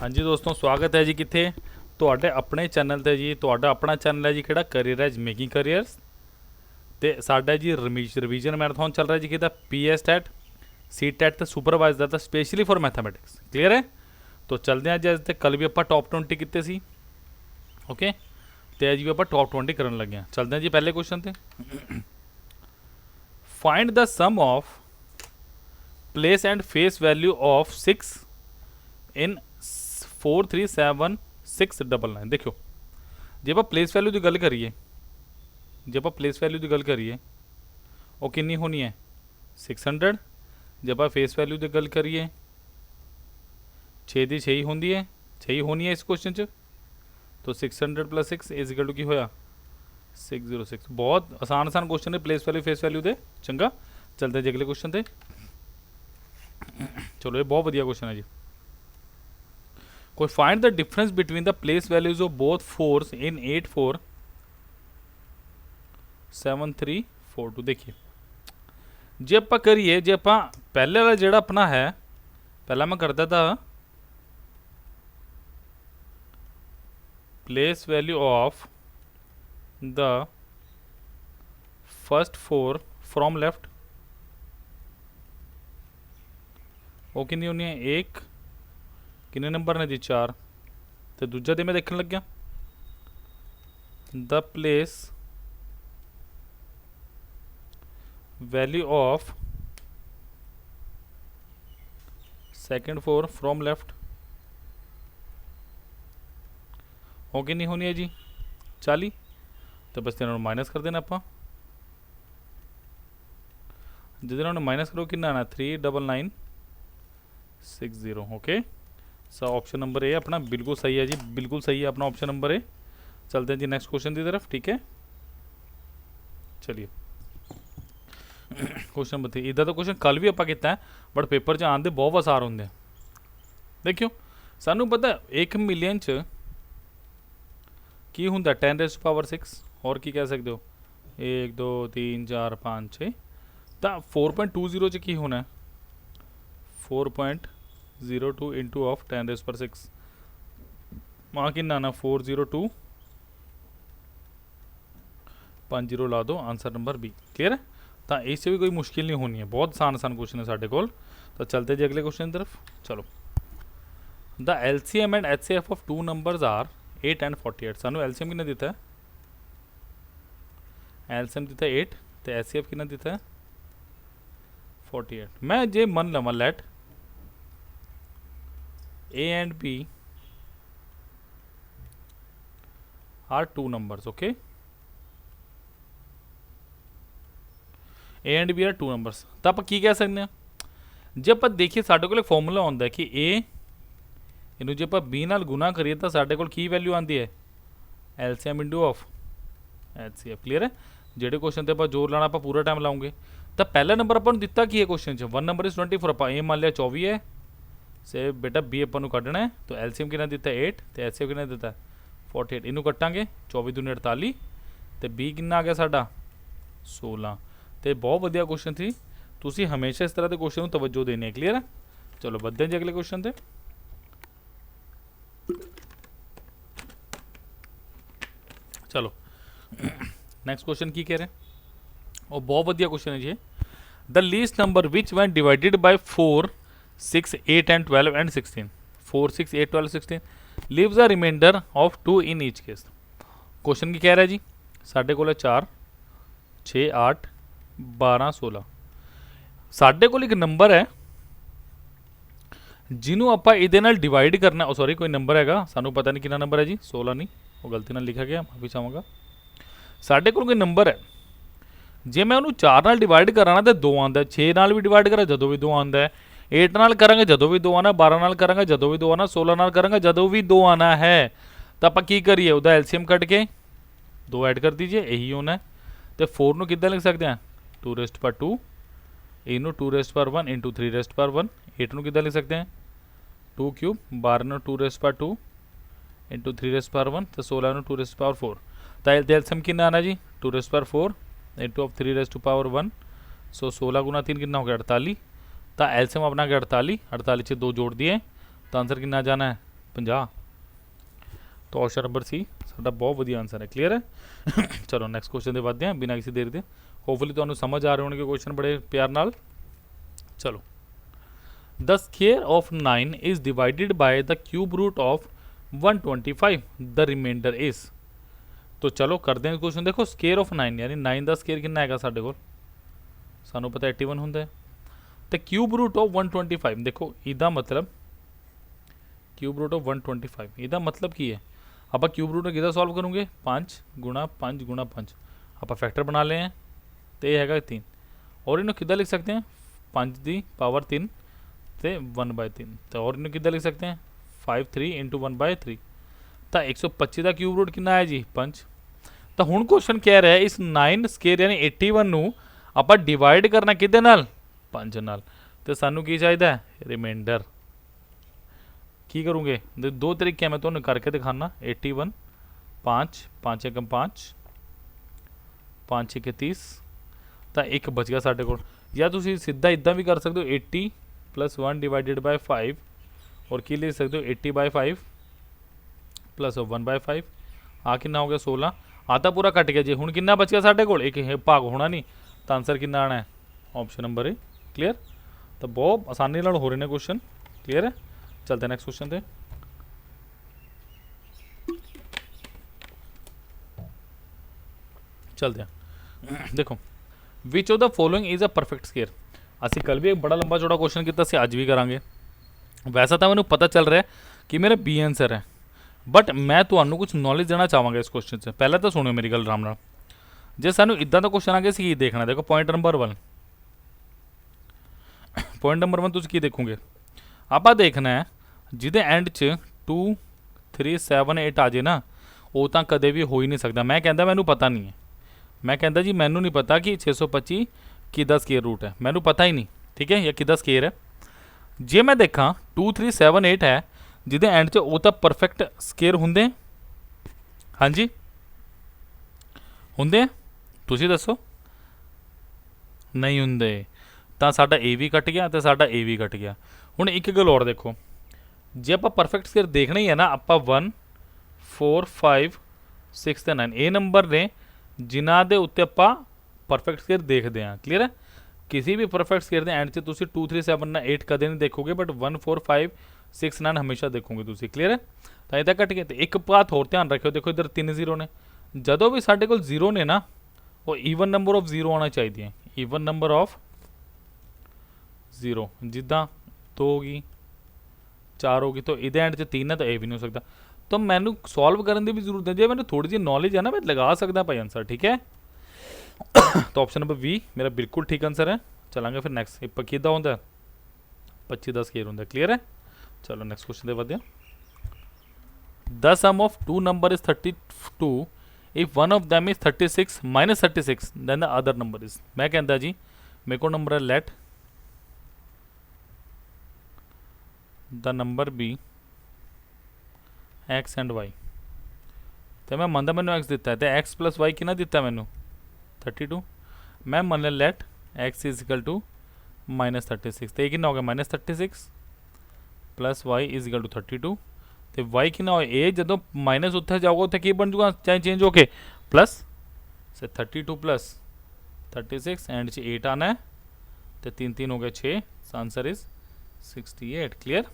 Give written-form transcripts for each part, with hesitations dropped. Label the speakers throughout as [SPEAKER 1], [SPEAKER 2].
[SPEAKER 1] हाँ जी दोस्तों, स्वागत है जी किथे ਤੁਹਾਡੇ ਆਪਣੇ ਚੈਨਲ ਤੇ ਜੀ। ਤੁਹਾਡਾ ਆਪਣਾ ਚੈਨਲ ਹੈ ਜੀ ਕਿਹੜਾ, ਕਰੀਅਰ ਐਜ ਮੇਕਿੰਗ ਕਰੀਅਰਸ। ਤੇ ਸਾਡਾ ਜੀ ਰਿਵੀਜ਼ਨ ਮੈਰਾਥਨ ਚੱਲ ਰਿਹਾ ਜੀ ਕਿਹਦਾ, ਪੀਐਸ ਟੈਟ, ਸੀ ਟੈਟ ਤੇ ਸੁਪਰਵਾਈਜ਼ ਦਾ, ਤਾਂ ਸਪੈਸ਼ਲੀ ਫॉर ਮੈਥਮੈਟਿक्स। ਕਲੀਅਰ ਹੈ। तो चलते हैं जी। कल भी आप टॉप 20 किते सी, ओके। तो अज भी आप टॉप 20 करन लगे हैं। चलते हैं जी पहले क्वेश्चन ते। Find the sum of place and face value of 6 in 437 699। देखो जे आप प्लेस वैल्यू की गल करिए, जे आप प्लेस वैल्यू की गल करिए वो कितनी होनी है 600। जब आप फेस वैल्यू की गल करिए 6 की 6 ही होंगी है, 6 ही होनी है इस क्वेश्चन च। तो 600 + 6 इज इक्वल टू की होया 606। बहुत आसान क्वेश्चन है प्लेस वैल्यू फेस वैल्यू दे। चंगा, चलते जी अगले क्वेश्चन ते। चलो ये बहुत बढ़िया क्वेश्चन है जी। कोई find the difference between the place values of both force in 847342। देखिए जे आप करिए, जे आप पहले वाला जोड़ा अपना है, पहला मैं करता था place value of the first 4 from left, वो कितनी होनी है, एक कितने नंबर ने जी 4। तो दूजा दे मैं देखने लग गया the place value of second 4 from left, वो कितनी होनी है जी 40। तो बस इन्होंने माइनस कर देना आप। जिस इन्होंने माइनस करो कितना आना 39960। ओके, सो ऑप्शन नंबर ए अपना बिल्कुल सही है जी, बिल्कुल सही है अपना ऑप्शन नंबर ए। चलते हैं जी नेक्स्ट क्वेश्चन की तरफ। ठीक है, चलिए क्वेश्चन नंबर 3। इधर तो क्वेश्चन कल भी आप किया है, बट पेपर च आने बहुत आसार होंगे। देखियो सानू पता 1 मिलियन च की होंगे 10⁻⁶, और की कह सकते हो 1 2 3 4 5 6। तो 4.20 च की होना है 4.02 इंटू ऑफ 10⁻⁶। वहाँ कि आना 402 50 ला दो, आंसर नंबर बी। क्लियर है। तो इससे भी कोई मुश्किल नहीं होनी है, बहुत आसान क्वेश्चन है साढ़े को। तो चलते जी अगले क्वेश्चन की तरफ। चलो, the LCM and HCF of 2 numbers are 8 and 48। सानू LCM कितना दिता है, LCM दिता है 8, तो HCF कितना दिता है 48। मैं जे मन लवा late A and B are 2 numbers, okay। A and B are 2 numbers। तो आप की कह सकते हैं, जे आप देखिए साढ़े को एक फॉर्मूला आता है कि A इनू जे आप B नाल गुना करिए तो साढ़े को की वैल्यू आती है LCM into of HCF। Clear है। जेडे क्वेश्चन पर जोर लाना आप पूरा टाइम लाओगे। तो पहला नंबर अपन दिता की है क्वेश्चन 1 नंबर इज 24, आप A मान लिया 24 है से बेटा B अपन कढ़ना है। तो LCM कितना दिता है 8, तो HCF कितना दिता है 48। इनू कटांगे 24 दूनी 48, तो B कितना आ गया साडा 16। तो बहुत वधिया क्वेश्चन थी, तुसी हमेशा इस तरह के क्वेश्चन तवज्जो देनी है। क्लीयर है। चलो बढ़ते हैं जी अगले क्वेश्चन से। चलो नेक्स्ट क्वेश्चन की कह रहे हैं, और बहुत वधिया क्वेश्चन है जी। The least number which when divided by 4 6 8 and 12 and 16, 4 6 8 12 16 leaves a remainder of 2 in each case. Question की कह रहा है जी, साढ़े को 4 6 8 12 16। साढ़े को एक नंबर है जिन्हों आप डिवाइड करना, सॉरी कोई नंबर हैगा, सानू पता नहीं कितना नंबर है जी, 16 नहीं, वो गलती नाल लिखा गया, माफी चाहूँगा। साढ़े को कोई नंबर है, जे मैं उन्होंने 4 नाल डिवाइड करा तो 2 आता है, 6 नाल भी डिवाइड करा जदों भी 2 आता है, 8 नाल करांगे जदों भी 2 आना, 12 नाल करांगे जदों भी 2 आना, 16 नाल करांगे जदों भी 2 आना है। तो आप की करिए, उसका LCM कट के 2 ऐड कर दीजिए, यही होना है। तो 4 नूं किद्दां लिख सकते हैं 2⁻², इनू 2⁻1 इंटू 3⁻1। 8 नूं किद्दां लिख सकते हैं 2 क्यूब, 12 नूं 2⁻2 इंटू 3⁻1, तो 16 नूं 2⁻4। तो LCM कितना आना जी 2⁻4 इंटू ऑफ 3⁻1। सो 16 गुना 3 कितना हो गया 48। तो LCM अपना गया 48, 48 से 2 जोड़ दिए, तो आंसर कितना जाना है 50। तो ऑप्शन नंबर सी साडा बहुत वधिया आंसर है। क्लीयर है। चलो नैक्सट क्वेश्चन दे वधदे हैं बिना किसी देर दे। होपफुली तुहानूं समझ आ रहे होणगे क्वेश्चन बड़े प्यार नाल। चलो the square of 9 is divided by the cube root of 125 the remainder is. तो चलो करते हैं क्वेश्चन। देखो स्क्वायर ऑफ 9 यानी 9 का स्क्वायर कितना है साडे कोल, सानू पता 81 होंदा है। तो क्यूब रूट ऑफ 125 देखो इदा मतलब क्यूब रूट ऑफ 125 इदा मतलब की है। आप क्यूब रूट किदा सॉल्व करोगे 5 गुणा 5 गुणा 5 आप फैक्टर बना ले हैं तो यह है 3 और इन्हों किदा लिख सकते हैं 5 की पावर 3 तो 1/3 तो और इन्हों किदा लिख सकते हैं 5 3 इंटू 1/3 तो 125 का क्यूब रूट कितना है जी 5। तो हुण क्वेश्चन कह रहा है इस 9 स्केयर यानी 81 नूं आपां डिवाइड करना किहदे नाल 5 नाल। तो सानू की चाहिए रिमाइंडर की करूँगे दो तरीके मैं तुहानूं करके दिखाना 81 5 5 एकम 5 5 1 30 तो एक बच गया साढ़े कोल। या तुसीं सीधा इदा भी कर सकते हो 80 + 1 डिवाइडेड बाय 5 और की लिख सकते हो 80/5 + 1/5 आ कितना हो गया 16 आता पूरा कट गया जी। हुण कितना बच गया साढ़े कोल एक भाग होना नहीं तो आंसर कितना आना है ऑप्शन नंबर ए। क्लीयर। तो बहुत आसानी नाल हो रहे हैं क्वेश्चन। क्लीयर है। चलते नेक्स्ट क्वेश्चन पे। चलते हैं। देखो which of the following is a perfect square. असी कल भी एक बड़ा लंबा चौड़ा क्वेश्चन किया सी अज भी करांगे। वैसा तो मैंने पता चल रहा है कि मेरा बी आंसर है बट मैं तुहानू कुछ नॉलेज देना चाहवागा इस क्वेश्चन से। पहले तो सुनियो मेरी गल आराम नाल। जे सानू इदा का क्वेश्चन आ गया सी देखना। देखो पॉइंट नंबर 1 पॉइंट नंबर 1 तुसीं की देखोगे आप देखना है जिदे एंड च 2 3 7 8 आ जाए ना वो तो कदे भी हो ही नहीं सकता। मैं कहता मैनू पता नहीं है। मैं कहता जी मैनू नहीं पता कि 625 किदा स्केयर रूट है मैनू पता ही नहीं। ठीक है या किदा स्केयर है। जे मैं देखा 2 3 7 8 है जिदे एंड च वो तो परफेक्ट स्केयर होंगे। हाँ जी होंगे तुसीं दसो नहीं होंगे तो साडा ए भी कट गया तो साडा ए भी कट गया। हुण एक गल और देखो जे आप परफेक्ट स्केयर देखना ही है ना आप 1 4 5 6 ते 9 ये नंबर ने जिन्हां दे उत्ते आपां परफेक्ट स्केयर देखते हैं। क्लीयर है। किसी भी परफेक्ट स्केयर के एंड से तुसीं 2 3 7 8 कदे नहीं देखोगे बट 1 4 5 6 9 हमेशा देखोगे तुसीं। क्लीयर है। तो इदा कट गया। तो एक बात होर ध्यान रखियो देखो इधर 3 0 ने जदों भी साडे कोल 0 ने ना वो ईवन नंबर ऑफ 0 आना चाहिए। ईवन नंबर ऑफ 0 जिदा 2 होगी 4 होगी तो इधे एंड च 3 है तो ये भी नहीं हो सकता। तो मैनू सॉल्व करने की भी जरूरत है जो मैंने थोड़ी जी नॉलेज है ना मैं लगा सकता भाई आंसर। ठीक है। तो ऑप्शन नंबर बी मेरा बिल्कुल ठीक आंसर है। चलांगे फिर नैक्सट किदा होंगे 25 का स्केयर होंगे। क्लीयर है। चलो नैक्सट क्वेश्चन दे वधदे। The sum of two number is 32 if one of them is 36 - 36 then the other number is. मैं कहता जी मेरे को नंबर है let the number be X and Y. तो मैं मनता मैंने एक्स दिता है तो एक्स प्लस वाई कि दिता मैंने 32। मैं मन लिया let x is equal to -36 तो ये कितना हो गया -36 plus y is equal to 32 तो वाई कितना हो ए जो माइनस उत्थे जाओगे उत्थे की बन जूगा चाहे चेंज होके प्लस से 32 प्लस 36 एंड 8 आना है तो 3 3 हो गया 6 आंसर इज 68। क्लियर।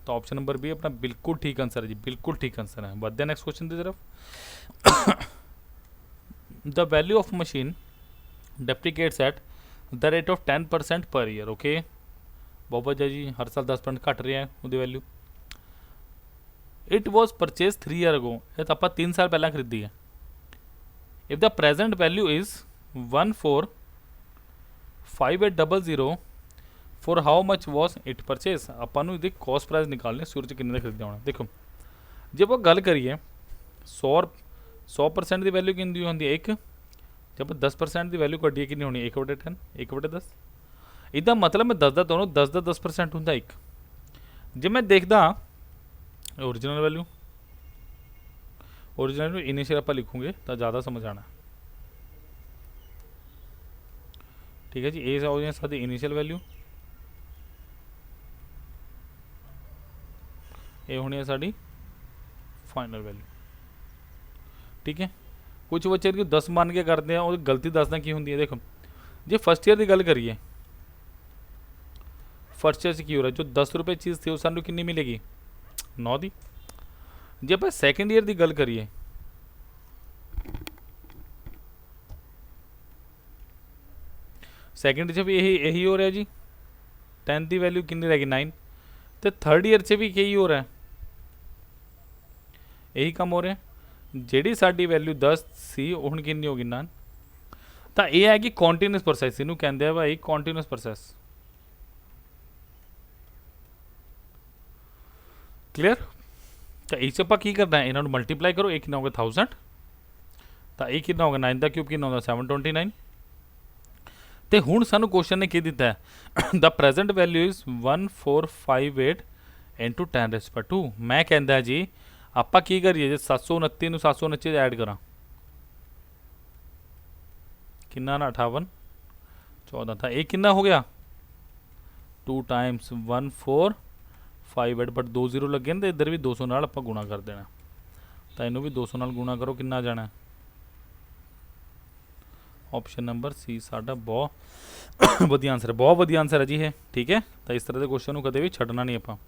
[SPEAKER 1] तो ऑप्शन नंबर बी अपना बिल्कुल ठीक आंसर है जी बिल्कुल ठीक आंसर है। बढ़ते नेक्स्ट क्वेश्चन की तरफ। The value of machine depreciates at the rate of 10% per year. Okay बहुत वजह जी हर साल 10% घट रहा है वो value. It was purchase 3 year ago ये तो आप 3 साल पहला खरीदी है। If the present value is 145800 for how much was it purchase. आपू ये कॉस्ट प्राइस निकालने सूरज किन्ने खरीदा होना। देखो जब आप गल करिए 100% की वैल्यू कितनी होती है 1 जब 10% की वैल्यू कड्डिए कितनी होनी 1/10 1/10 इदा मतलब मैं दसदा दोनों 10% होंगे 1। जब मैं देखदा ओरिजिनल वैल्यू इनिशियल आप लिखोगे तो ज़्यादा समझ आना। ठीक है जी ए हो जाए साथ इनिशियल वैल्यू ये होनी है साड़ी फाइनल वैल्यू। ठीक है, कुछ बच्चे 10 मान के करते हैं और गलती दसना की होंगी है। देखो जे फर्स्ट ईयर की गल करिए, फर्स्ट ईयर से की हो रहा है जो 10 रुपये चीज़ थी वो सानू कितनी मिलेगी 9 दी। जे आप सैकेंड ईयर की गल करिए, सैकेंड च भी यही हो रहा है जी, 10 की वैल्यू कितनी रहेगी 9। तो थर्ड ईयर च भी यही हो रहा है, यही काम हो रहा है। जी साडी वैल्यू 10 सी हुण कितनी होगी 9। तो यह है कि कॉन्टीन्यूस प्रोसैस, इनू कहते हैं भाई कॉन्टीन्यूस प्रोसैस। क्लीयर। तो इस आप की करना है, इन्होंने मल्टीप्लाई करो, एक कितना होगा 1000, तो एक कितना होगा 9 का क्यूब कितना होगा 729। तो हुण सानू क्वेश्चन ने की दिता है the present value is 1458 into 10⁻²। मैं कहता जी आप की करिए जे 729 729 ऐड करा कितना ना 58 14 था, एक कितना हो गया 2 टाइम्स 1458, बट 2 0 लगे ना, तो इधर भी 200 नाल आप गुणा कर देना। तो इनू भी 200 नाल गुणा करो, कितना आ जाना है ऑप्शन नंबर सी साडा बहुत वधिया आंसर है, बहुत वधिया आंसर है जी है। ठीक है, तो इस तरह के क्वेश्चन को कदे भी छड्डना नहीं आप।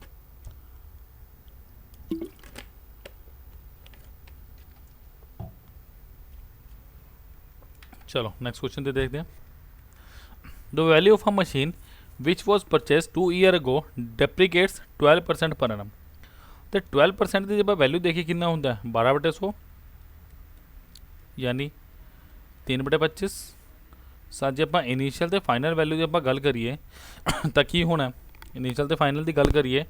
[SPEAKER 1] चलो नेक्स्ट क्वेश्चन ते देखते हैं। The value of a machine which was purchase 2 year ago depreciates 12% per annum. तो 12% की जब वैल्यू देखिए कितना होंगे 12/100 यानी 3/25। सर जो आप इनिशियल तो फाइनल वैल्यू की आप गल करिए तो की होना, इनिशियल तो फाइनल की गल करिए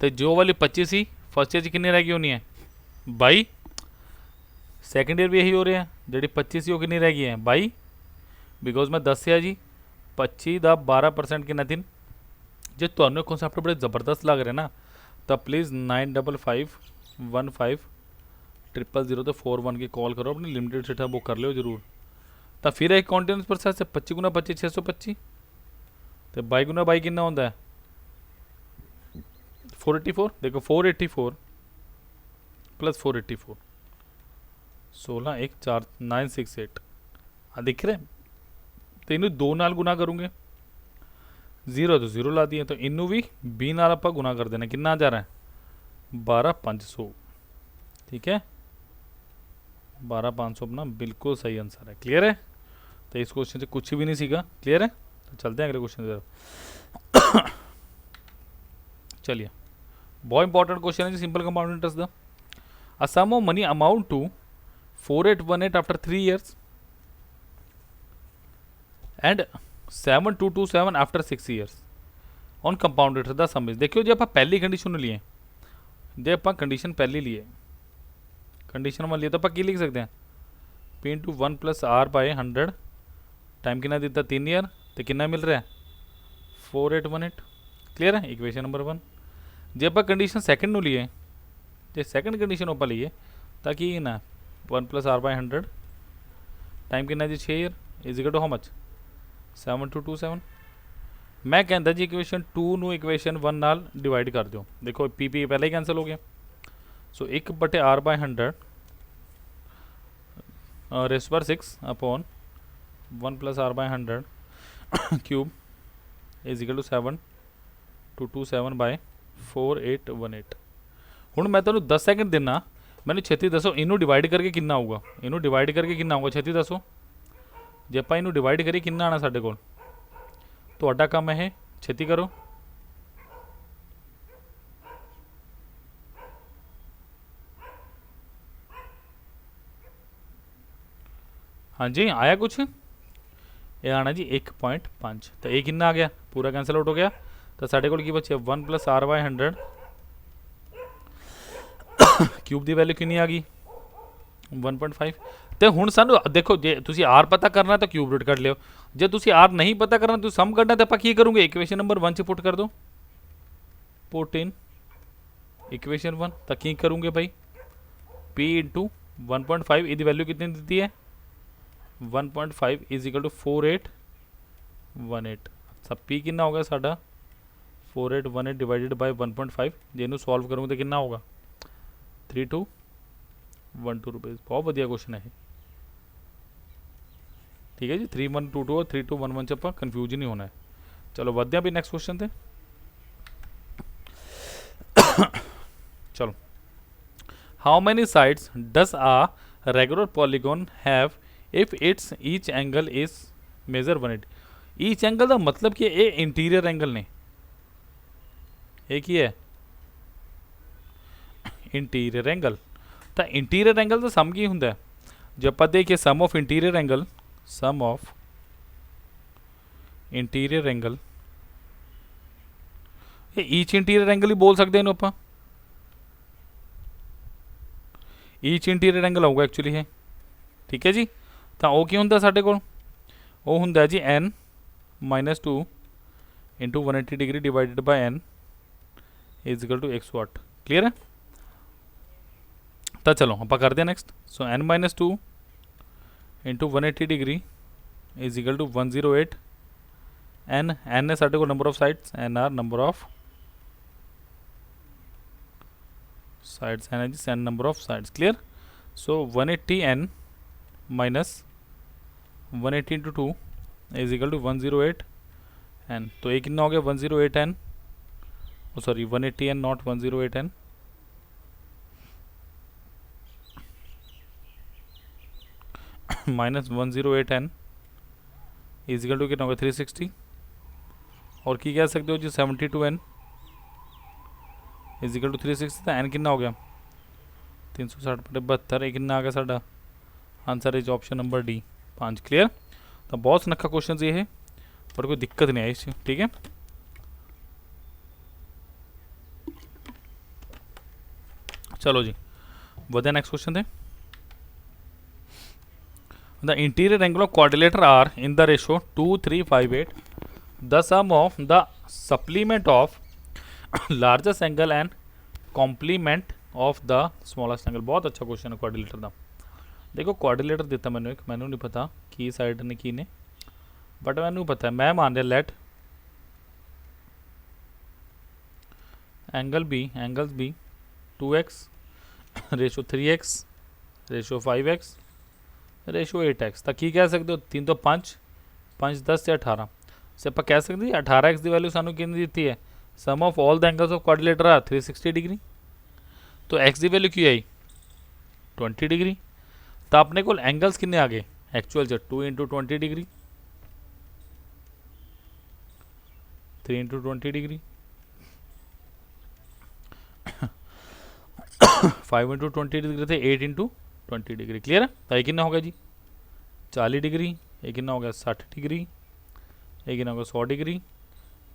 [SPEAKER 1] तो जो वाली 25 ही फर्स्ट ईयर कितनी रह गई होनी है 22। सैकेंड ईयर भी यही हो रहा है, जी 25 ही वो कितनी रह गई है 22, बिकॉज मैं दसिया जी 25 का 12% कितना दिन। जो तुम्हें कॉन्सैप्ट बड़े जबरदस्त लग रहे ना तो प्लीज़ 95150000 तो 41 की कॉल करो, अपनी लिमिटेड सीटा बुक कर लो जरूर। तो फिर एक कॉन्टिन्यूस प्रोसेस है 25 × 25 625, तो 22 × 22 कितना होता है 484। देखो 484 प्लस 484 16 1 4 968 हाँ दिख रहे। तो इनू 2 नाल गुना करूँगे, 0 तो 0 ला दिए, तो इनू भी 20 नाल आप गुना कर देना, कितना आ जा रहा है 12500। ठीक है, 12500 अपना बिल्कुल सही आंसर है। क्लियर है, तो इस क्वेश्चन से कुछ भी नहीं सीखा। क्लियर है, तो चलते हैं अगले क्वेश्चन की तरफ। चलिए, बहुत इंपॉर्टेंट क्वेश्चन है जी, simple compound interest the a sum of money amount to 4818 after 3 years and 7227 after 6 years on compound interest the sum is. देखियो जो आप पहली कंडीशन लिए, जो आप कंडीशन पहली लिए कंडीशन वन लिए तो आप की लिख सकते हैं P × 1 + R/100 टाइम कितना दिता 3 ईयर, तो कितना मिल रहा है 4818। क्लियर है, इक्वेशन नंबर 1। जो आप कंडीशन सैकेंड में लिए, जो सैकेंड कंडीशन आप लिए ताकि ना 1 + R/100 टाइम कितना जी 6 year is equal to how much 7227। मैं कहता जी इक्वेशन 2 ਨੂੰ इक्वेशन 1 नाल डिवाइड कर दो। देखो पी पहले ही कैंसिल हो गया, सो 1/R/100 रेस पर 6 upon 1 + R/100 cube is equal to 7227/4818। हूँ मैं तुम्हें 10 सैकेंड देना, मैंने छेती दसो इनू डिवाइड करके कितना आऊगा, इनू डिवाइड करके कितना आऊगा छेती दसो। जे आप इनू डिवाइड करिए कितना आना साढ़े कोल, तो काम है छेती करो। हाँ जी आया कुछ, ये आना जी 1.5, तो ये कितना आ गया पूरा कैंसल आउट हो गया। तो साढ़े कोल की बचे 1 + R/100 क्यूब की वैल्यू कितनी आ गई 1.5। तो हूँ सानू देखो जे तुसी आर पता करना तो क्यूब रूट कट लियो, जे तुसी आर नहीं पता करना तो सम करना तो आप की करोगे इक्वेशन नंबर 1 से पुट कर दो, पुट इन इक्वेशन 1। तो की करूँगे भाई P × 1.5 इसकी वैल्यू कितनी दी है 1.5 इज इक्वल टू 4818। अच्छा P कितना होगा साडा 4818 डिवाइडेड बाय 1.5 जे इनू सॉल्व करूँगा तो कितना होगा 3212 रुपीज़। बहुत बढ़िया क्वेश्चन है, ठीक है जी। 3122 और 3211 च ਆਪਾਂ कन्फ्यूज ही नहीं होना है। चलो बढ़ते हैं अभी नेक्स्ट क्वेश्चन थे। चलो, how many sides does a regular polygon have if its each angle is measure 180। Each angle का मतलब कि ये इंटीरियर एंगल ने, एक ही है इंटीरियर एंगल। तो इंटीरियर एंगल तो सम की होंगे, जब आप देखिए sum of interior angle, sum of interior angle, ये ईच इंटीरियर एंगल ही बोल सकते हैं आप, ईच इंटीरियर एंगल होगा एक्चुअली है, ठीक है जी। तो वो की होंगे साढ़े को, वो होंगे जी n -2 into 180 degree divided by n is equal to 108। Clear है। तो चलो आप करते हैं next. So n -2 into 180 degree is equal to 108। n है साढ़े को number of sides, n are number of sides, n है जी n number of sides. Clear. So 180 n minus 180 into 2 is equal to 108 n। तो ये कितना हो गया 108 n, sorry 180 n not 108 n। Minus 108 n is equal to कितना होगा 360, और की कह सकते हो जी 72 n इज इक्वल टू 360। तो n कितना हो गया 360/72। ये कितना आ गया साडा answer is option number D 5। Clear. तो बहुत सनखा क्वेश्चन ये है, पर कोई दिक्कत नहीं आई इससे, ठीक है। चलो जी बढ़ते नेक्स्ट क्वेश्चन थे। The interior angle of quadrilateral are in the ratio 2358। The sum of the supplement of largest angle and complement of the smallest angle. बहुत अच्छा क्वेश्चन है क्वाड्रिलेटर का। देखो क्वाड्रिलेटर दिता मैंने एक, मैंने नहीं पता की साइड ने की ने, बट मैंने पता है, मैं मान लिया let angles be 2x ratio 3x ratio 5x ratio 8x। तो की कह सकते हो 3 तो 5 5 10 से 18 से आप कह सकते हैं 18x की वैल्यू सानू कितनी दी है, sum of all the angles of quadrilateral आ 360 डिग्री। तो x की वैल्यू की आई 20 डिग्री। तो अपने को एंगल्स कितने आ गए एक्चुअल से 2 into 20 degree 3 into 20 degree 5 into 20 degree थे 8 इंटू 20 डिग्री। क्लियर है। तो ये कितना होगा जी 40 डिग्री, ये कितना हो गया 60 डिग्री, ये कितना होगा 100 डिग्री,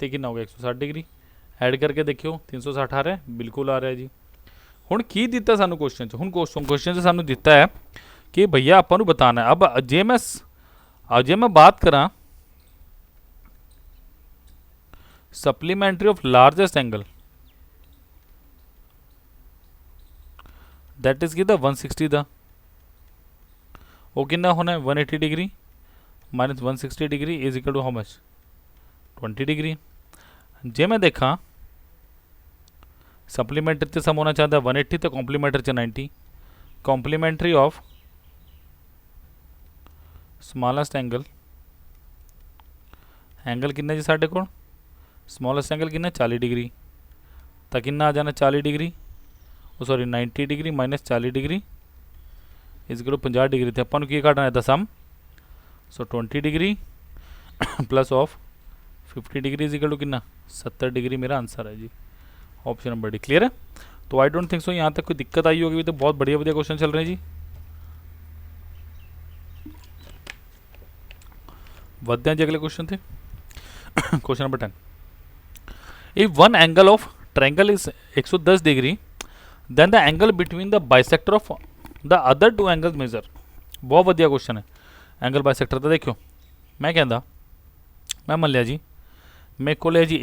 [SPEAKER 1] तो कितना हो गया 160 डिग्री। ऐड करके देखियो 360 आ रहा है, बिल्कुल आ रहा है जी। हुण की दिता सानू क्वेश्चन च, हुण क्वेश्चन च सानू दिता है कि भैया आपां नू बताना है। अब जे मैं बात करा supplementary of largest angle, that is की 160 दा, वो कितना होना है 180 degree minus 160 degree is equal to how much 20 degree. जे मैं देखा सप्लीमेंट्री से सम होना चाहता है 180 तो कॉम्प्लीमेंट्री से 90। कॉम्प्लीमेंट्री ऑफ स्मॉलेस्ट एंगल कितना जी साढ़े को, स्मॉलेस्ट एंगल कितना 40 डिग्री। तो कितना आ जाना 40 degree, sorry 90 degree minus 40 degree इस करो 50 डिग्री थे। अपन की काटना है the sum, so 20 degree plus of 50 degree is equal to कितना 70 डिग्री मेरा आंसर है जी, ऑप्शन नंबर डी। क्लियर है। तो आई डोंट थिंक सो यहाँ तक कोई दिक्कत आई होगी, तो बहुत बढ़िया बढ़िया क्वेश्चन चल रहे हैं जी। बढ़ते हैं जी अगले क्वेश्चन थे। Question number 10। If one angle of triangle is 110 degree then the angle between the bisector of the other two angles measure. बहुत बढ़िया क्वेश्चन है एंगल बाइसेक्टर का। देखियो मैं कहता, मैं मान लिया जी मेरे को है जी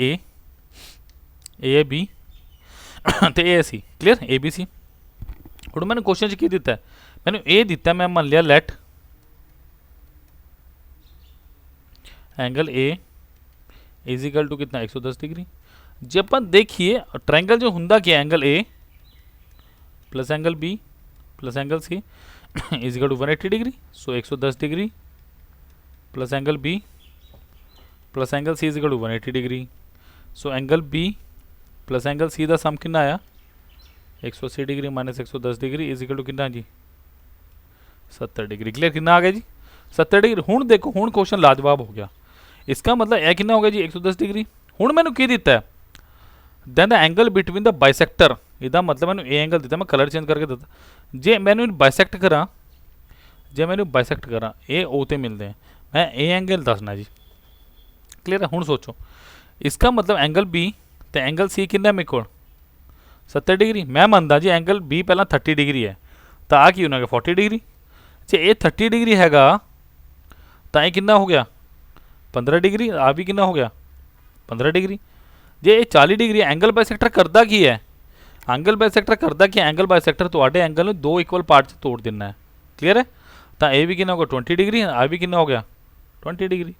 [SPEAKER 1] ए बी तो ए सी। क्लियर, ए बी सी। और मैंने क्वेश्चन च की दिता है, मैंने ए दिता, मैं मान लिया let angle A is equal to कितना 110 डिग्री। जे अपन देखिए ट्रायंगल जो हुंदा कि angle A plus angle B plus angle C is equal to 180 degree, so 110 degree plus angle B plus angle C is equal to 180 degree, so angle B plus angle C का sum कितना आया 180 degree minus 110 degree is equal to कितना जी 70 degree. Clear कितना आ गया जी 70 degree. हुण देखो हुण क्वेश्चन लाजवाब हो गया, इसका मतलब यह कितना हो गया जी 110 डिग्री। हुण मैंने की दिता है then the angle between the bisector, इसका मतलब मैंने ए एंगल दिता, मैं कलर चेंज करके दिता, जे मैंने बाइसैक्ट करा जे मैंने बाइसैक्ट करा ए ओ ते मिलते हैं, मैं ए एंगल दसना जी। क्लियर है। हुण सोचो इसका मतलब एंगल बी तो एंगल सी कितना मेरे को 70 डिग्री, मैं मानता जी एंगल बी पहला 30 डिग्री है तो आ की होना 40 डिग्री, जे ये 30 डिग्री हैगा तो ये कितना हो गया 15 डिग्री, आ भी कितना हो गया 15 डिग्री। जे ये 40 डिग्री एंगल बाइसैक्टर करता की है, एंगल बाइसैक्टर करता कि एंगल बाइसैक्टर तो एंगल में दो इक्वल पार्ट से तोड़ देना है। क्लियर है। तो ये भी कितना होगा 20 डिग्री, आ भी कितना हो गया 20 डिग्री।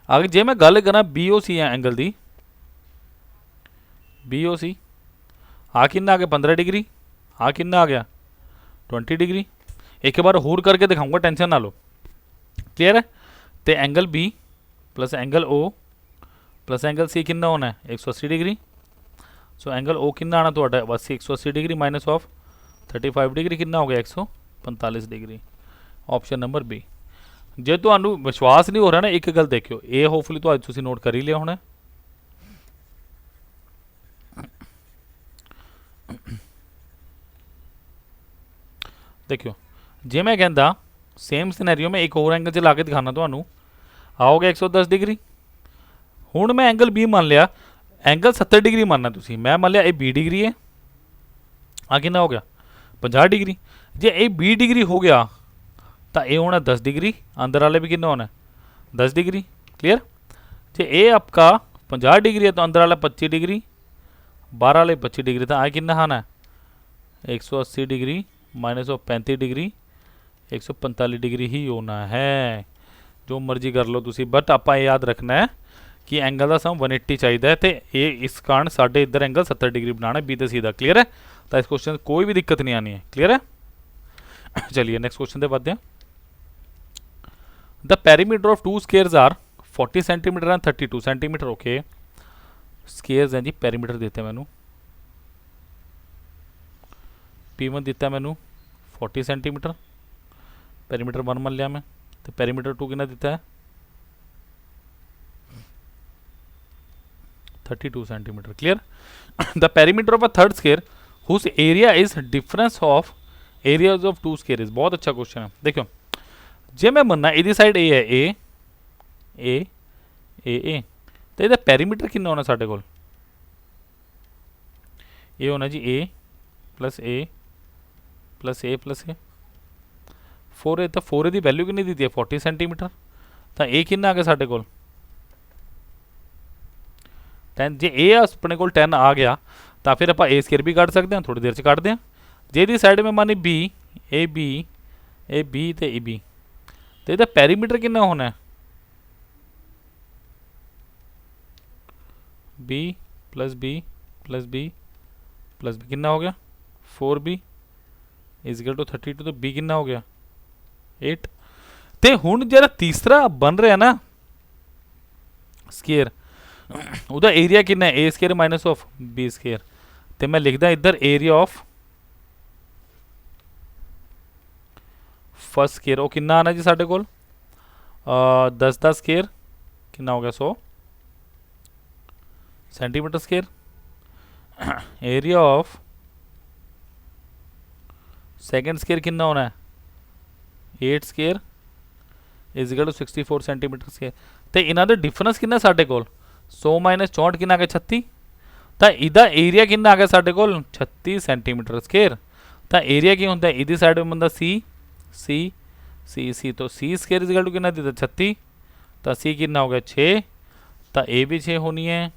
[SPEAKER 1] अगर जे मैं गल करा बी ओ सी है एंगल दी बी ओ सी आ कितना आ गया 15 डिग्री, आ कितना आ गया 20 डिग्री। एक बार होर करके दिखाऊंगा, टेंशन ना लो। क्लियर है। तो angle B plus angle O plus angle C कितना होना है 180 डिग्री, सो एंगल ओ कितना आना तो बस 180 डिग्री माइनस ऑफ 35 डिग्री कितना हो गया 145 डिग्री। Option number B. जे तो विश्वास नहीं हो रहा ना एक गल देखियो, ए होपफुली तो तुम नोट कर ही लिया होना। देखियो जे मैं कहता सेम सिनेरियो में एक होर एंगल च ला के दिखाना तो आओगे 110 डिग्री। हुण मैं एंगल बी मान लिया, एंगल 70 डिग्री मानना तुसी, मैं मान लिया ये 20 डिग्री है, आ कितना हो गया 50 डिग्री। जे ये 20 डिग्री हो गया तो ये होना 10 डिग्री, अंदर वाले भी कितना होना 10 डिग्री। क्लियर। जे ये आपका 50 डिग्री है तो अंदर वाला 25 डिग्री, बाहर वाले 25 डिग्री, तो आ कितना आना है 180 degree minus of 35 degree 145 degree ही होना है। जो मर्जी कर लो तुसी, बट आप याद रखना है कि एंगल का सम 180 चाहिए तो ये इस कारण साढ़े इधर एंगल 70 डिग्री बनाना है बी तो सीधा। क्लियर है। तो इस क्वेश्चन कोई भी दिक्कत नहीं आनी है। क्लियर है। चलिए नेक्स्ट क्वेश्चन से बढ़ते हैं। The perimeter of two squares are 40 centimetre and 32 centimetre. Okay squares हैं जी, पेरीमीटर देते हैं मैनू P1 दिता है मैनू 40 सेंटीमीटर, पेरीमीटर 1 मान लिया मैं, तो पेरीमीटर 2 कितना दिता है 32 centimetre. Clear. The perimeter of a third square whose area is difference of areas of two square is. बहुत अच्छा क्वेश्चन है। देखो जे मैं मनना इधी साइड ए है ए तो ਇਹਦਾ पेरीमीटर कितना होना साढ़े कोल ये होना जी ए प्लस ए प्लस ए प्लस ए 4 तो 4 की वैल्यू कितनी दी है 40 सेंटीमीटर, तो ए कितना आ गया साढ़े कोल 10। जे ए अपने को 10 आ गया तो फिर आप ए स्केयर भी कट सकते हैं, थोड़ी देर से कटते हैं। जे दी साइड में मानी बी तो ए बी, तो ਇਹਦਾ पेरीमीटर कितना होना है B plus B plus B plus B कितना हो गया 4b इज इक्वल टू 32, तो बी कितना हो गया 8। तो हुण जरा तीसरा बन रहा है ना स्केयर, ਉਹਦਾ एरिया कितना है A square minus of B square, तो मैं लिखदा इधर एरिया ऑफ फर्स्ट स्केयर वो कितना आना जी साढ़े कोल 10 का स्केयर कितना हो गया 100 centimetre square. Area of second square कितना होना है 8 square is equal to 64 centimetre square. तो इन्हों का डिफरेंस कितना साढ़े कोल 100 माइनस 64 कितना आ गया 36, तो इसका एरिया कितना आ गया साढ़े कोल 36 सेंटीमीटर स्केयर। तो एरिया की होंगे इधी साइड में बंदा सी सी सी सी, तो सी स्केयर इज इक्वल टू कितना दिता 36, तो सी कितना हो गया 6, तो ए भी 6 होनी है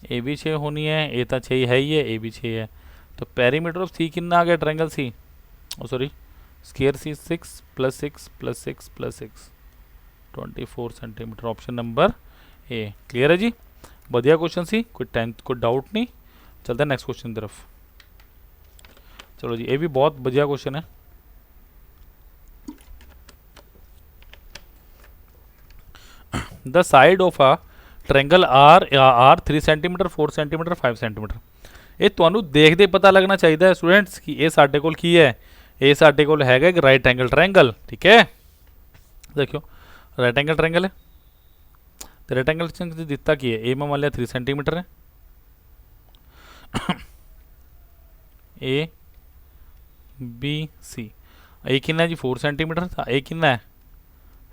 [SPEAKER 1] ए भी 6 होनी है, ए तो 6 है ही है ए भी 6 है। तो पेरीमीटर ऑफ सी कितना आ गया triangle C sorry square C 6 plus 6 plus 6 plus 6 24 centimetre. Option number A. Clear है जी। बढ़िया क्वेश्चन सी, कोई डाउट नहीं। चलते हैं नेक्स्ट क्वेश्चन की तरफ। चलो जी, ये भी बहुत बढ़िया क्वेश्चन है। The side of a triangle are 3 centimetre 4 centimetre 5 centimetre. ਇਹ ਤੁਹਾਨੂੰ ਦੇਖਦੇ ਪਤਾ ਲੱਗਣਾ ਚਾਹੀਦਾ ਹੈ ਸਟੂਡੈਂਟਸ ਕਿ ਇਹ ਸਾਡੇ ਕੋਲ ਕੀ ਹੈ। ਇਹ ਸਾਡੇ ਕੋਲ ਹੈਗਾ ਇੱਕ ਰਾਈਟ ਐਂਗਲ ट्रायंगल, ठीक है। देखो राइट एंगल ट्रायंगल है, तो राइट एंगल ट्रायंगल दिता की है, ए में मान लिया 3 सेंटीमीटर है, ए बी सी। ए कितना है जी 4 सेंटीमीटर था, ए कितना है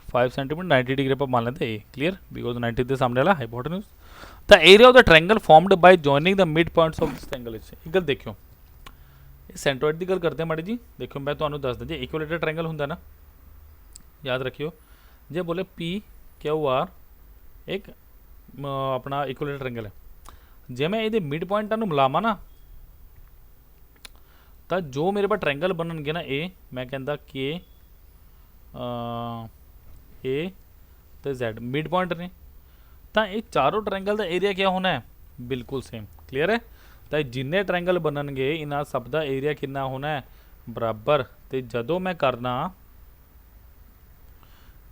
[SPEAKER 1] 5 सेंटीमीटर, 90 डिग्री पर मान लेते ए, क्लियर, बिकॉज 90 के सामने वाला hypotenuse. The area of the triangle formed by joining the mid points of this triangle is. एक गल देखियो, सेंट्रोइड की गल करते हैं माड़ी जी। देखो मैं तुम्हें दस दी, इक्विलेटरल ट्रायंगल होंगे ना, याद रखियो, जे बोले पी क्यू आर एक अपना इक्विलेटरल ट्रायंगल है, जे मैं ये मिड पॉइंटा मिलावा ना, तो जो मेरे पास ट्रायंगल बननगे ना, ए मैं कहता के ए तो Z मिड पॉइंट ने, तो ये चारों ट्रायंगल का एरिया क्या होना है, बिल्कुल सेम, क्लियर है। तो जिन्ने ट्रायंगल बननगे इन्हां सब का एरिया कितना होना है, बराबर। तो जदों मैं करना,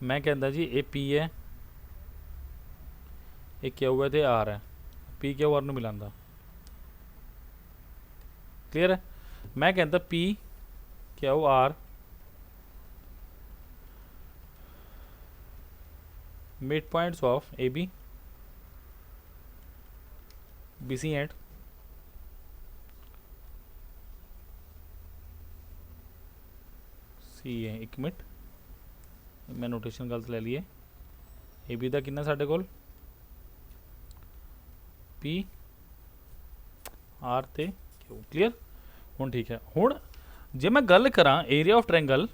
[SPEAKER 1] मैं कहता जी ये P है, ये Q है, तो R है, P Q R मिलांदा, क्लियर है। मैं कहता P Q R mid points of A B B C and C है। एक मिनट, मैं नोटेशन गलत ले लिए। ए बी का कितना साढ़े कोल पी आर ते क्यू, क्लियर। हुण ठीक है। हुण जे मैं गल करा area of triangle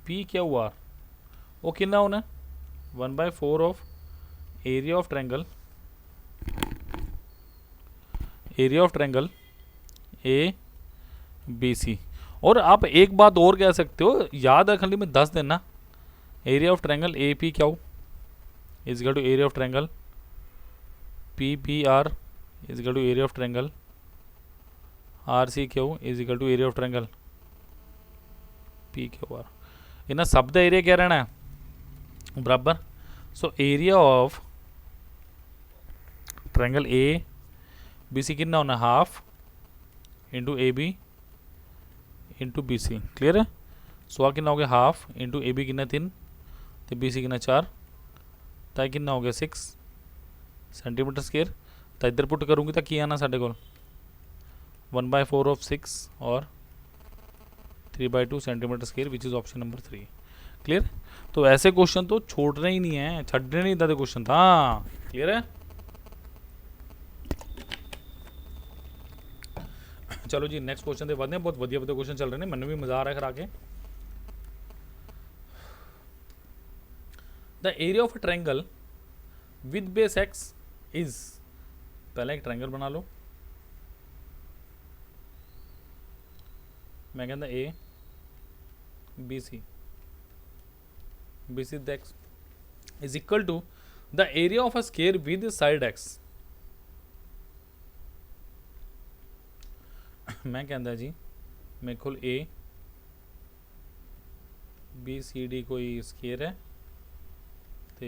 [SPEAKER 1] P Q R, वो कितना होना 1/4 of area of triangle A B C. और आप एक बात और कह सकते हो, याद रखने लिए मैं 10 देना, area of triangle A P Q is equal to area of triangle P P R is equal to area of triangle R C Q is equal to area of triangle P Q R. इन्हें सब का area क्या रहना है, बराबर। So area of triangle A B C कितना होना, half into A B into B C, clear है। सो आ कितना हो गया हाफ इंटू ए बी कितना 3, तो बी सी कितना 4, तो कितना हो गया 6 सेंटीमीटर स्क्वेयर। तो इधर पुट करूँगी तो क्या आना साढ़े को 1/4 ऑफ 6 और 3/2 centimetre square, which is option number 3, clear. तो ऐसे क्वेश्चन तो छोड़ने ही नहीं है, छड़ने नहीं इदा क्वेश्चन था, क्लियर है। चलो जी नेक्स्ट क्वेश्चन के बाद बहुत वधिया क्वेश्चन चल रहे हैं, मैंने भी मजा आ रहा है करा के। The area of triangle with base X is, पहले एक ट्रायंगल बना लो, मैं कहता A B C X is equal to the area of a square with side X. मैं कहता जी मेरे को ए बी सी डी कोई स्क्वायर है, तो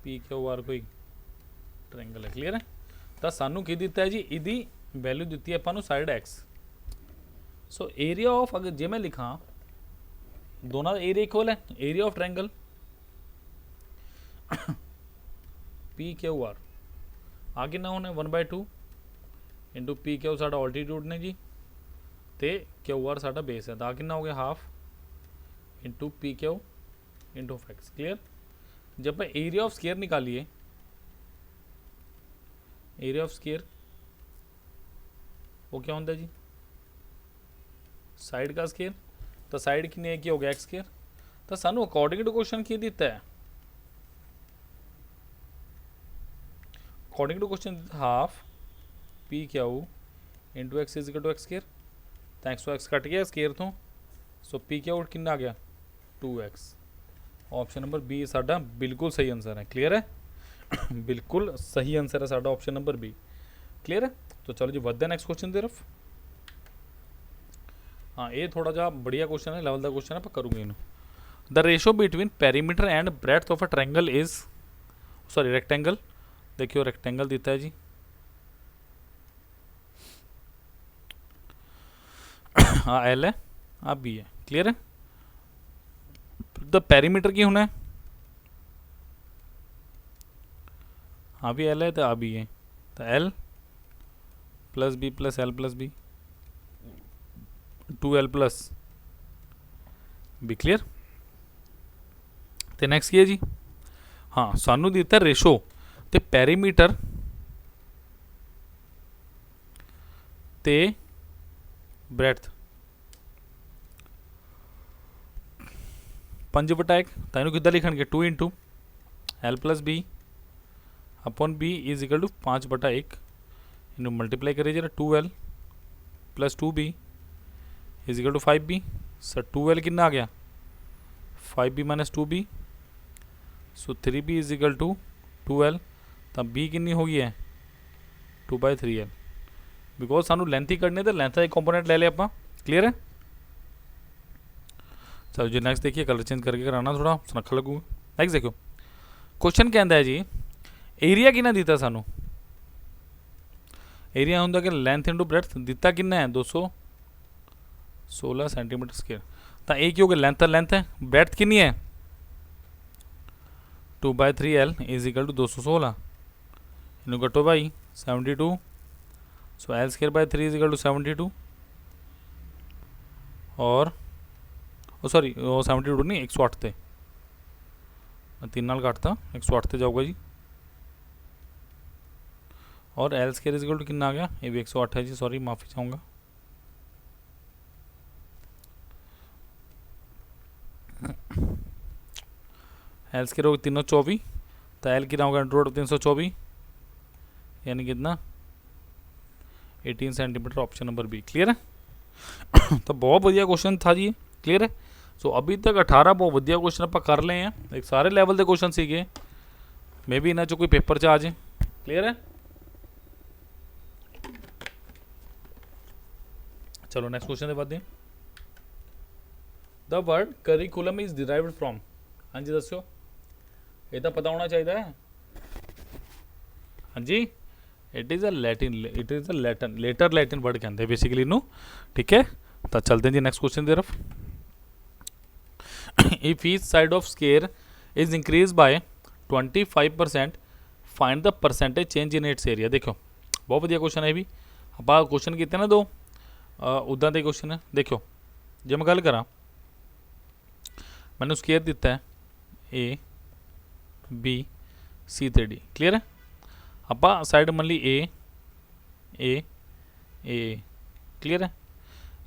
[SPEAKER 1] पी क्यू आर कोई ट्रायंगल है, क्लियर है। तो सानू की दिता है जी, इदी वैल्यू दी है अपन side X. So area of, अगर जे मैं लिखा दोनों का एरिया इक्वल है, area of triangle P Q R आ कितना होना 1/2 इंटू पी क्यू साडा ऑल्टीट्यूड ने जी, तो क्यू आर साडा बेस है, तो आ कितना हो गया half into P Q into x, clear. जब मैं एरिया ऑफ स्क्वायर निकालिए, एरिया ऑफ स्क्वायर वो क्या होता है जी, साइड का स्क्वायर, तो साइड कितनी है कि हो गया एक्स स्क्वायर। तो सानू अकॉर्डिंग टू क्वेश्चन की दिता है, according to question half P Q into X is equal to X square, तो एक्स कट गया स्क्वायर तो सो पी के आउट कितना आ गया 2x। ऑप्शन नंबर बी साडा बिल्कुल सही आंसर है। क्लियर है बिल्कुल सही आंसर है साडा ऑप्शन नंबर बी। क्लियर है। तो चलो जी वधदे नैक्सट क्वेश्चन की तरफ। हाँ ये थोड़ा जा बढ़िया क्वेश्चन है, लेवल का क्वेश्चन है, पर करूँगी इन्हू। The ratio between perimeter and breadth of a triangle is sorry rectangle. देखियो रेक्टेंगल दिता है जी हाँ एल है आ बी है। क्लियर है। द पेरीमीटर की होना है हाँ भी एल है तो आ बी है, तो L plus B plus L plus B 2l plus B. Clear. तो नैक्सट की है जी हाँ सानू दिता रेशो ते पेरीमीटर ते ब्रेड्थ 5/1 तो इनू कितना लिखणगे 2 into L plus B upon B is equal to 5/1 इनू मल्टीप्लाई करिए जरा 2l प्लस 2b is equal to 5b। Sir 2l कितना आ गया 5b minus 2b so 3b is equal to 2l। तब b कितनी हो गई है 2/3l बिकॉज सानू लेंथ ही करनी है तो लेंथ का एक कंपोनेंट ले लिया आप। क्लियर है। चलो जी नेक्स्ट देखिए कलर चेंज करके कराना थोड़ा सुनखा लगूगा। नेक्स्ट देखो क्वेश्चन कहता है जी एरिया कितना दिता सानू एरिया होंगे कि लेंथ इंटू ब्रेड्थ दिता कितना है 216 सेंटीमीटर स्क्वायर। तो एक ही हो गया लेंथ है ब्रेड्थ कितनी है 2/3l इज इक्वल टू 216 इनू कटो भाई 72 so L square by 3 is equal to 72 और सॉरी वो 72 नहीं 108 थे 3 नाल काटता 108 थे जाऊगा जी और L square is equal to कितना आ गया ये भी 108 है जी सॉरी माफ़ी चाहूँगा। एल स्क्वायर होगा 324 तो एल कितना होगा अंडर रूट 324 यानी कितना 18 centimetre option number B. Clear है तो बहुत बढ़िया क्वेश्चन था जी। क्लियर है। सो अभी तक 18 बहुत बढ़िया क्वेश्चन आप कर ले हैं एक सारे लेवल के क्वेश्चन सीखे मे भी इन्होंने चो कोई पेपर च आ जाए। क्लियर है। चलो नेक्स्ट क्वेश्चन बाद the word curriculum is derived from हाँ जी दस्यो ये तो पता होना चाहिए। हाँ जी it is a letter Latin word कहते हैं बेसिकली इनू। ठीक है तो चलते हैं जी नेक्स्ट क्वेश्चन की तरफ। If each side of square is increase by 25% find the percentage change in its area. देखो बहुत बढ़िया क्वेश्चन है भी आप क्वेश्चन किए ना दो उदा के क्वेश्चन है। देखो जो मैं गल करा मैंने स्क्वायर दिता है ए बी सी ते डी। क्लियर है। आप साइड मान ली ए ए ए। क्लियर है।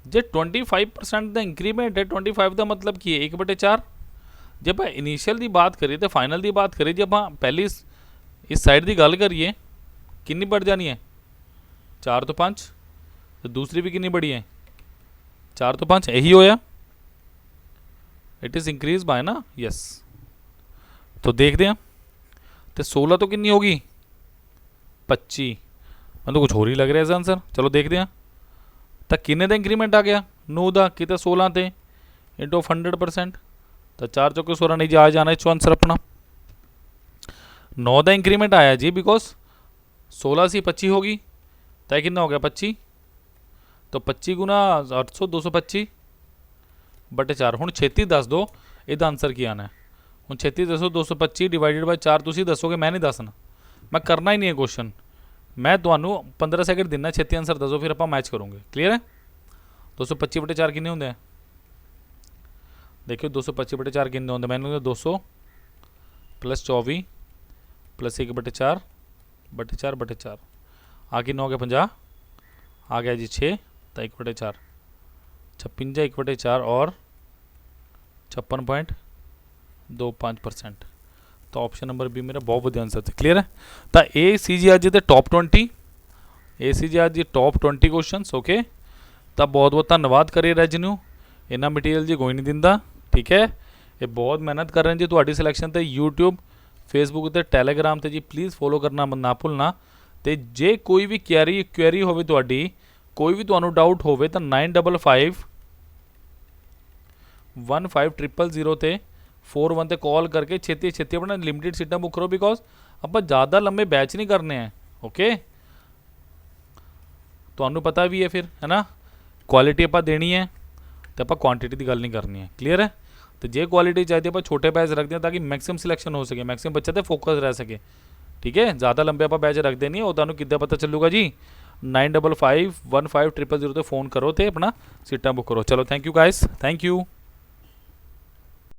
[SPEAKER 1] जे 25% का इंक्रीमेंट है 25 का मतलब की है 1/4। जब आप इनिशियल की बात करिए तो फाइनल की बात करिए जब आप पहली इस साइड की गल करिए कितनी बढ़ जानी है 4 तो 5 तो दूसरी भी कितनी बढ़ी है 4 तो 5 यही होया इट इज़ इंक्रीज बाय ना यस। तो देखते हैं तो 16 तो कितनी होगी 25 मैं तो कुछ और ही लग रहा है आंसर। चलो देखते हैं तो किन्ने का इंक्रीमेंट आ गया 9 का कितने 16 थे इंटू 100% तो 4 चौके 16 नहीं जा जाना इस आंसर अपना 9 का इंक्रीमेंट आया जी बिकॉज 16 से 25 होगी तो कितना हो गया 25 तो 25 गुना 800 225/4 हूँ छेती दस दो यदा आंसर की आना है हूँ छेती दसो 225 डिवाइडेड बाय 4 तुम दसोगे मैं नहीं दसना मैं करना ही नहीं है क्वेश्चन मैं तुम्हें 15 सेकंड देना छेती आंसर दसो फिर आप मैच करोगे। क्लियर है। 225/4 किन्ने होंगे देखियो 225/4 किन्ने होंगे मैंने 200 प्लस 24 प्लस 1/4 आ किन्ना हो गया 50 आ गया जी 6 तो 1/4 56 1/4 और 56.25%। तो ऑप्शन नंबर बी मेरा बहुत बढ़िया आंसर है। क्लियर है। तो ए सी जी आज टॉप 20 ए सी जी आज टॉप 20 क्वेश्चन ओके। तो बहुत बहुत धन्यवाद करिए रजनू इन्ना मटीरियल जी कोई नहीं दिंदा, ठीक है। ये बहुत मेहनत कर रहे हैं जी ਤੁਹਾਡੀ सिलेक्शन ਤੇ यूट्यूब फेसबुक ਤੇ ਟੈਲੀਗ੍ਰਾਮ ਤੇ ਜੀ प्लीज़ फॉलो करना ना भुलना। ਤੇ ਜੇ ਕੋਈ ਵੀ ਕੁਐਰੀ ਹੋਵੇ ਤੁਹਾਡੀ, ਕੋਈ ਵੀ ਤੁਹਾਨੂੰ ਡਾਊਟ ਹੋਵੇ ਤਾਂ 95515000 ਤੇ 41 ਤੇ ਕਾਲ ਕਰਕੇ ਛੇਤੀ ਛੇਤੀ ਆਪਣਾ ਲਿਮਿਟਿਡ ਸੀਟਾਂ ਬੁੱਕ ਕਰੋ, ਬਿਕੋਜ਼ ਆਪਾਂ ज़्यादा ਲੰਬੇ ਬੈਚ ਨਹੀਂ ਕਰਨੇ ਆ। ਓਕੇ, ਤੁਹਾਨੂੰ ਪਤਾ ਵੀ ਹੈ ਫਿਰ, ਹੈ ਨਾ, ਕੁਆਲਿਟੀ ਆਪਾਂ ਦੇਣੀ ਹੈ ਤੇ ਆਪਾਂ ਕੁਆਂਟੀਟੀ ਦੀ ਗੱਲ ਨਹੀਂ ਕਰਨੀ ਹੈ। ਕਲੀਅਰ ਹੈ। तो जे क्वालिटी चाहिए आप छोटे बैच रखते हैं ताकि मैक्सिमम सिलेक्शन हो सके, मैक्सिमम बच्चे ते फोकस रह सके, ठीक है। ज़्यादा लंबे आप बैच रखते नहीं हो, तुहानू किद्दां पता चलूगा जी। 95515000 ते फ़ोन करो तो अपना सीटां बुक करो। चलो thank you guys, thank you.